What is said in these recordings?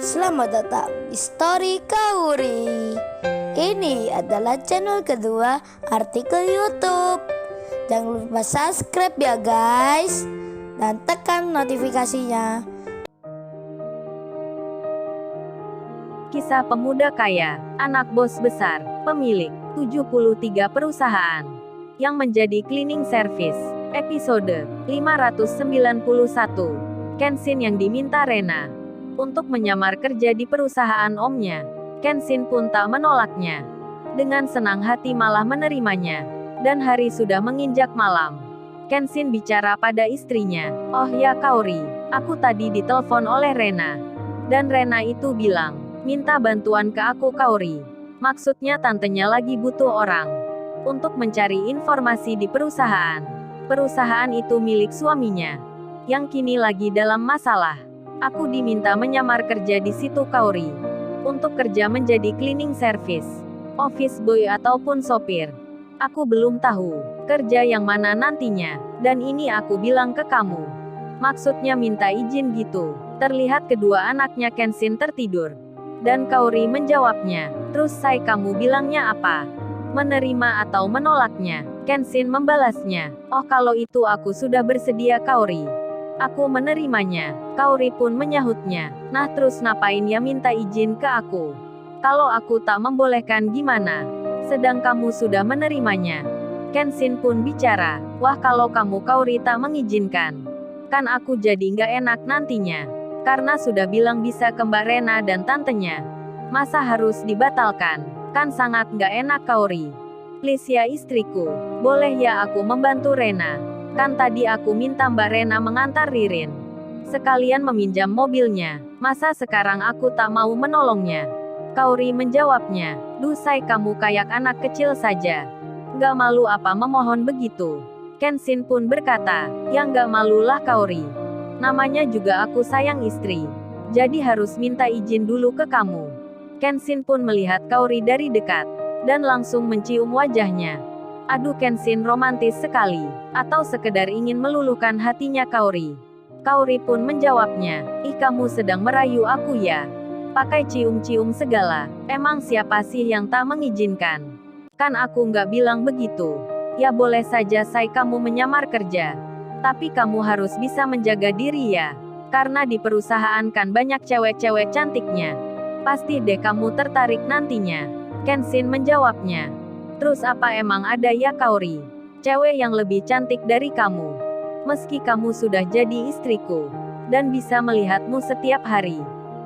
Selamat datang di Story Kauri. Ini adalah channel kedua artikel YouTube. Jangan lupa subscribe ya guys, dan tekan notifikasinya. Kisah pemuda kaya, anak bos besar, pemilik 73 perusahaan, yang menjadi cleaning service. Episode 591. Kenshin yang diminta Rena untuk menyamar kerja di perusahaan omnya. Kenshin pun tak menolaknya. Dengan senang hati malah menerimanya. Dan hari sudah menginjak malam. Kenshin bicara pada istrinya, "Oh ya Kaori, aku tadi ditelepon oleh Rena. Dan Rena itu bilang, minta bantuan ke aku Kaori. Maksudnya tantenya lagi butuh orang untuk mencari informasi di perusahaan. Perusahaan itu milik suaminya, yang kini lagi dalam masalah. Aku diminta menyamar kerja di situ Kaori. Untuk kerja menjadi cleaning service, office boy ataupun sopir. Aku belum tahu kerja yang mana nantinya, dan ini aku bilang ke kamu." Maksudnya minta izin gitu. Terlihat kedua anaknya Kenshin tertidur. Dan Kaori menjawabnya, "Terus say kamu bilangnya apa? Menerima atau menolaknya?" Kenshin membalasnya, "Oh kalau itu aku sudah bersedia Kaori. Aku menerimanya." Kaori pun menyahutnya, "Nah terus ngapain ya minta izin ke aku? Kalau aku tak membolehkan gimana? Sedang kamu sudah menerimanya." Kenshin pun bicara, "Wah kalau kamu Kaori tak mengizinkan, kan aku jadi nggak enak nantinya. Karena sudah bilang bisa ke Mbak Rena dan tantenya. Masa harus dibatalkan? Kan sangat nggak enak Kaori. Please ya istriku, boleh ya aku membantu Rena? Kan tadi aku minta Mbak Rena mengantar Ririn. Sekalian meminjam mobilnya. Masa sekarang aku tak mau menolongnya?" Kaori menjawabnya, "Duh say kamu kayak anak kecil saja. Nggak malu apa memohon begitu?" Kenshin pun berkata, "Ya nggak malulah Kaori. Namanya juga aku sayang istri. Jadi harus minta izin dulu ke kamu." Kenshin pun melihat Kaori dari dekat, dan langsung mencium wajahnya. Aduh Kenshin romantis sekali. Atau sekedar ingin meluluhkan hatinya Kaori. Kaori pun menjawabnya, "Ih kamu sedang merayu aku ya? Pakai cium-cium segala. Emang siapa sih yang tak mengizinkan? Kan aku nggak bilang begitu. Ya boleh saja say kamu menyamar kerja. Tapi kamu harus bisa menjaga diri ya. Karena di perusahaan kan banyak cewek-cewek cantiknya. Pasti deh kamu tertarik nantinya." Kenshin menjawabnya, "Terus apa emang ada ya Kaori? Cewek yang lebih cantik dari kamu? Meski kamu sudah jadi istriku, dan bisa melihatmu setiap hari.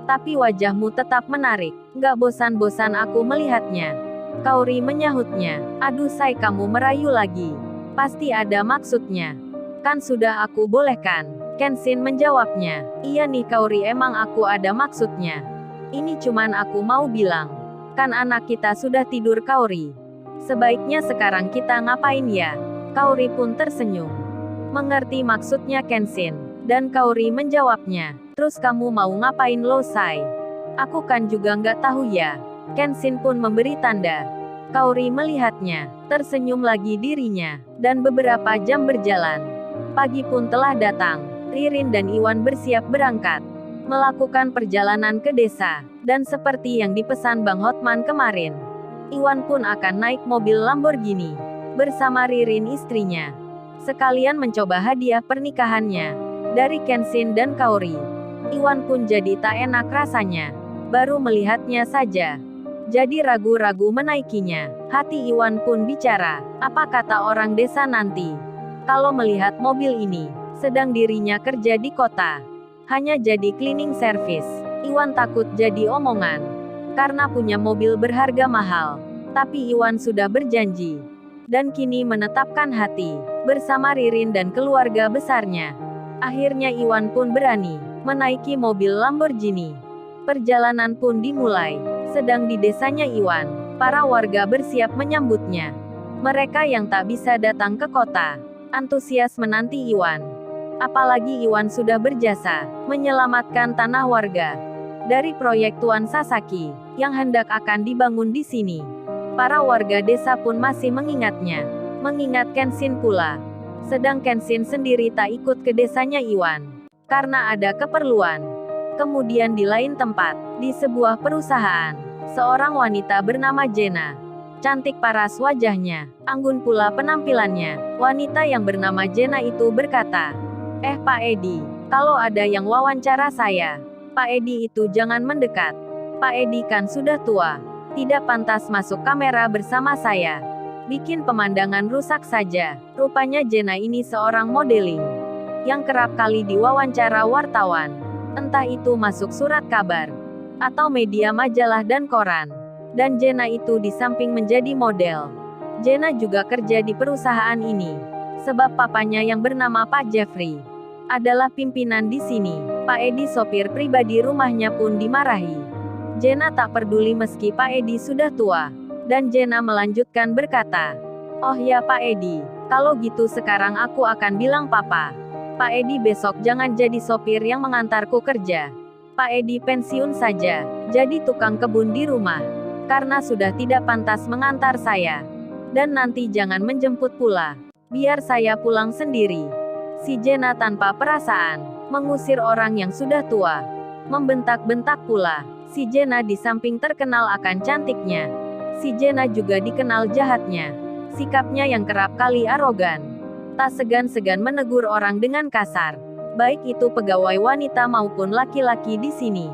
Tapi wajahmu tetap menarik. Nggak bosan-bosan aku melihatnya." Kaori menyahutnya, "Aduh say kamu merayu lagi. Pasti ada maksudnya. Kan sudah aku bolehkan." Kenshin menjawabnya, "Iya nih Kaori emang aku ada maksudnya. Ini cuman aku mau bilang. Kan anak kita sudah tidur Kaori. Sebaiknya sekarang kita ngapain ya?" Kaori pun tersenyum. Mengerti maksudnya Kenshin. Dan Kaori menjawabnya, "Terus kamu mau ngapain lo say? Aku kan juga nggak tahu ya." Kenshin pun memberi tanda. Kaori melihatnya, tersenyum lagi dirinya. Dan beberapa jam berjalan. Pagi pun telah datang. Ririn dan Iwan bersiap berangkat. Melakukan perjalanan ke desa. Dan seperti yang dipesan Bang Hotman kemarin, Iwan pun akan naik mobil Lamborghini bersama Ririn istrinya. Sekalian mencoba hadiah pernikahannya dari Kenshin dan Kaori. Iwan pun jadi tak enak rasanya. Baru melihatnya saja, jadi ragu-ragu menaikinya. Hati Iwan pun bicara, apa kata orang desa nanti kalau melihat mobil ini, sedang dirinya kerja di kota, hanya jadi cleaning service. Iwan takut jadi omongan, karena punya mobil berharga mahal. Tapi Iwan sudah berjanji, dan kini menetapkan hati, bersama Ririn dan keluarga besarnya. Akhirnya Iwan pun berani menaiki mobil Lamborghini. Perjalanan pun dimulai. Sedang di desanya Iwan, para warga bersiap menyambutnya. Mereka yang tak bisa datang ke kota, antusias menanti Iwan. Apalagi Iwan sudah berjasa menyelamatkan tanah warga dari proyek Tuan Sasaki yang hendak akan dibangun di sini. Para warga desa pun masih mengingatnya, mengingat Kenshin pula. Sedang Kenshin sendiri tak ikut ke desanya Iwan karena ada keperluan. Kemudian di lain tempat, di sebuah perusahaan, seorang wanita bernama Jenna. Cantik paras wajahnya, anggun pula penampilannya. Wanita yang bernama Jenna itu berkata, Pak Edi, kalau ada yang wawancara saya, Pak Edi itu jangan mendekat. Pak Edi kan sudah tua, tidak pantas masuk kamera bersama saya. Bikin pemandangan rusak saja. Rupanya Jenna ini seorang modeling yang kerap kali diwawancara wartawan. Entah itu masuk surat kabar atau media majalah dan koran. Dan Jenna itu di samping menjadi model, Jenna juga kerja di perusahaan ini. Sebab papanya yang bernama Pak Jeffrey adalah pimpinan di sini. Pak Edi sopir pribadi rumahnya pun dimarahi. Jenna tak peduli meski Pak Edi sudah tua. Dan Jenna melanjutkan berkata, "Oh ya Pak Edi, kalau gitu sekarang aku akan bilang papa. Pak Edi besok jangan jadi sopir yang mengantarku kerja. Pak Edi pensiun saja, jadi tukang kebun di rumah. Karena sudah tidak pantas mengantar saya. Dan nanti jangan menjemput pula. Biar saya pulang sendiri." Si Jenna tanpa perasaan mengusir orang yang sudah tua. Membentak-bentak pula. Si Jenna di samping terkenal akan cantiknya, si Jenna juga dikenal jahatnya. Sikapnya yang kerap kali arogan. Tak segan-segan menegur orang dengan kasar. Baik itu pegawai wanita maupun laki-laki di sini.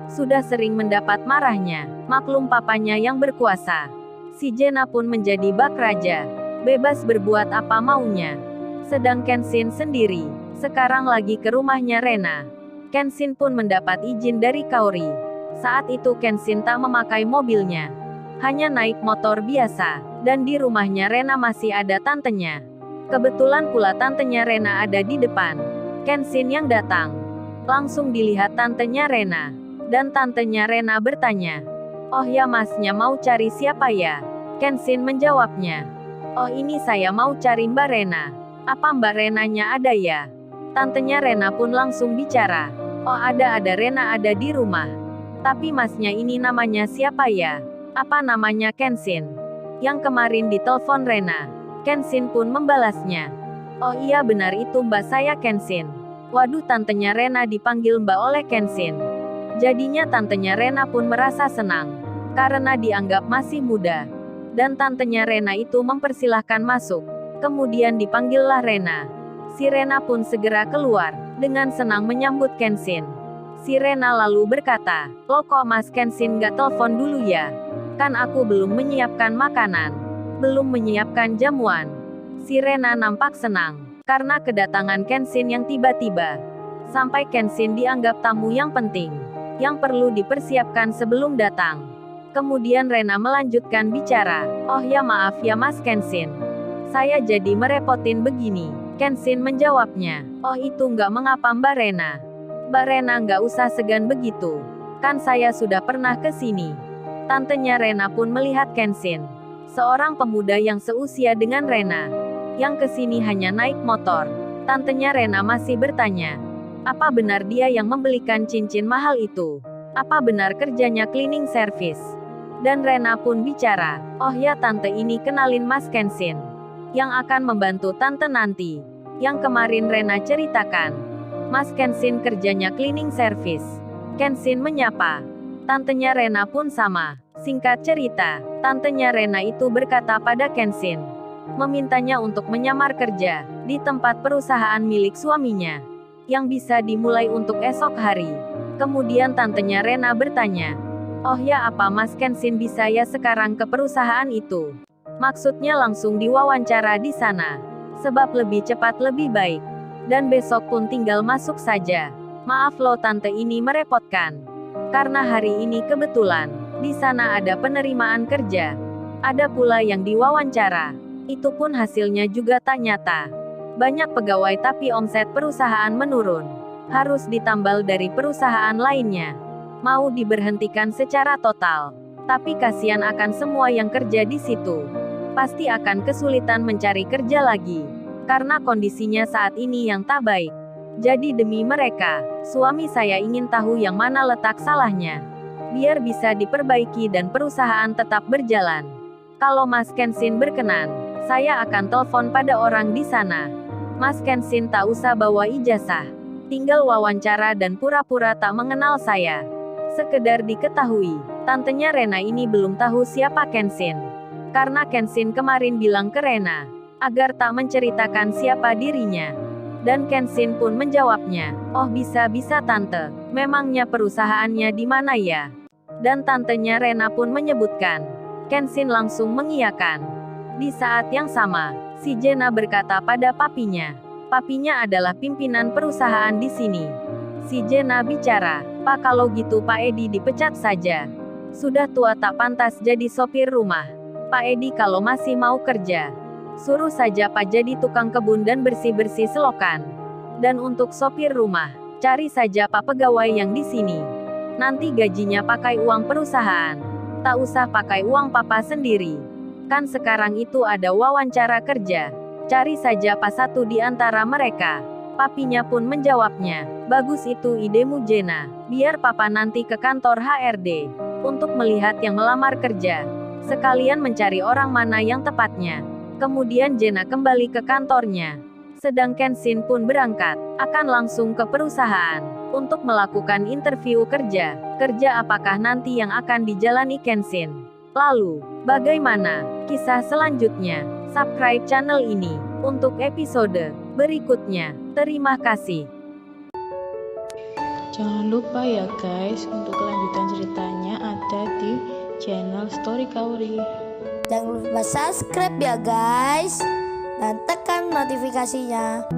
Sudah sering mendapat marahnya. Maklum papanya yang berkuasa. Si Jenna pun menjadi bak raja. Bebas berbuat apa maunya. Sedang Kenshin sendiri, sekarang lagi ke rumahnya Rena. Kenshin pun mendapat izin dari Kaori. Saat itu Kenshin tak memakai mobilnya. Hanya naik motor biasa. Dan di rumahnya Rena masih ada tantenya. Kebetulan pula tantenya Rena ada di depan. Kenshin yang datang. Langsung dilihat tantenya Rena. Dan tantenya Rena bertanya, "Oh ya masnya mau cari siapa ya?" Kenshin menjawabnya, "Oh ini saya mau cari Mbak Rena. Apa Mbak Renanya ada ya?" Tantenya Rena pun langsung bicara, "Oh ada Rena ada di rumah. Tapi masnya ini namanya siapa ya?" "Apa namanya Kenshin? Yang kemarin ditelepon Rena." Kenshin pun membalasnya, "Oh iya benar itu mbak saya Kenshin." Waduh tantenya Rena dipanggil mbak oleh Kenshin. Jadinya tantenya Rena pun merasa senang. Karena dianggap masih muda. Dan tantenya Rena itu mempersilahkan masuk. Kemudian dipanggillah Rena. Si Rena pun segera keluar. Dengan senang menyambut Kenshin. Si Rena lalu berkata, "Loh kok Mas Kenshin gak telepon dulu ya? Kan aku belum menyiapkan makanan. Belum menyiapkan jamuan." Si Rena nampak senang. Karena kedatangan Kenshin yang tiba-tiba. Sampai Kenshin dianggap tamu yang penting. Yang perlu dipersiapkan sebelum datang. Kemudian Rena melanjutkan bicara, "Oh ya maaf ya Mas Kenshin. Saya jadi merepotin begini." Kenshin menjawabnya, "Oh itu nggak mengapa Mbak Rena. Mbak Rena nggak usah segan begitu. Kan saya sudah pernah ke sini." Tantenya Rena pun melihat Kenshin. Seorang pemuda yang seusia dengan Rena. Yang kesini hanya naik motor. Tantenya Rena masih bertanya, "Apa benar dia yang membelikan cincin mahal itu? Apa benar kerjanya cleaning service?" Dan Rena pun bicara, "Oh ya tante ini kenalin Mas Kenshin. Yang akan membantu tante nanti." Yang kemarin Rena ceritakan. Mas Kenshin kerjanya cleaning service. Kenshin menyapa. Tantenya Rena pun sama. Singkat cerita, tantenya Rena itu berkata pada Kenshin. Memintanya untuk menyamar kerja di tempat perusahaan milik suaminya. Yang bisa dimulai untuk esok hari. Kemudian tantenya Rena bertanya, "Oh ya apa Mas Kenshin bisa ya sekarang ke perusahaan itu?" Maksudnya langsung diwawancara di sana. Sebab lebih cepat lebih baik. Dan besok pun tinggal masuk saja. "Maaf loh tante ini merepotkan. Karena hari ini kebetulan, di sana ada penerimaan kerja. Ada pula yang diwawancara. Itu pun hasilnya juga tak nyata. Banyak pegawai tapi omset perusahaan menurun. Harus ditambal dari perusahaan lainnya. Mau diberhentikan secara total. Tapi kasihan akan semua yang kerja di situ. Pasti akan kesulitan mencari kerja lagi. Karena kondisinya saat ini yang tak baik. Jadi demi mereka, suami saya ingin tahu yang mana letak salahnya. Biar bisa diperbaiki dan perusahaan tetap berjalan. Kalau Mas Kenshin berkenan, saya akan telepon pada orang di sana. Mas Kenshin tak usah bawa ijazah. Tinggal wawancara dan pura-pura tak mengenal saya. Sekedar diketahui, tantenya Rena ini belum tahu siapa Kenshin. Karena Kenshin kemarin bilang ke Rena, agar tak menceritakan siapa dirinya. Dan Kenshin pun menjawabnya, oh bisa-bisa tante, memangnya perusahaannya di mana ya? Dan tantenya Rena pun menyebutkan. Kenshin langsung mengiyakan. Di saat yang sama, si Jenna berkata pada papinya. Papinya adalah pimpinan perusahaan di sini. Si Jenna bicara, Pak kalau gitu Pak Edi dipecat saja. Sudah tua tak pantas jadi sopir rumah. Pak Edi kalau masih mau kerja, suruh saja Pak jadi tukang kebun dan bersih-bersih selokan. Dan untuk sopir rumah, cari saja Pak pegawai yang di sini. Nanti gajinya pakai uang perusahaan. Tak usah pakai uang papa sendiri. Kan sekarang itu ada wawancara kerja. Cari saja Pak satu di antara mereka. Papinya pun menjawabnya, bagus itu idemu Jenna. Biar papa nanti ke kantor HRD. Untuk melihat yang melamar kerja. Sekalian mencari orang mana yang tepatnya. Kemudian Jenna kembali ke kantornya. Sedang Kenshin pun berangkat, akan langsung ke perusahaan. Untuk melakukan interview kerja. Kerja apakah nanti yang akan dijalani Kenshin? Lalu, bagaimana kisah selanjutnya? Subscribe channel ini untuk episode berikutnya. Terima kasih. Jangan lupa ya guys, untuk kelanjutan ceritanya ada di channel Story Kauri. Jangan lupa subscribe ya guys, dan tekan notifikasinya.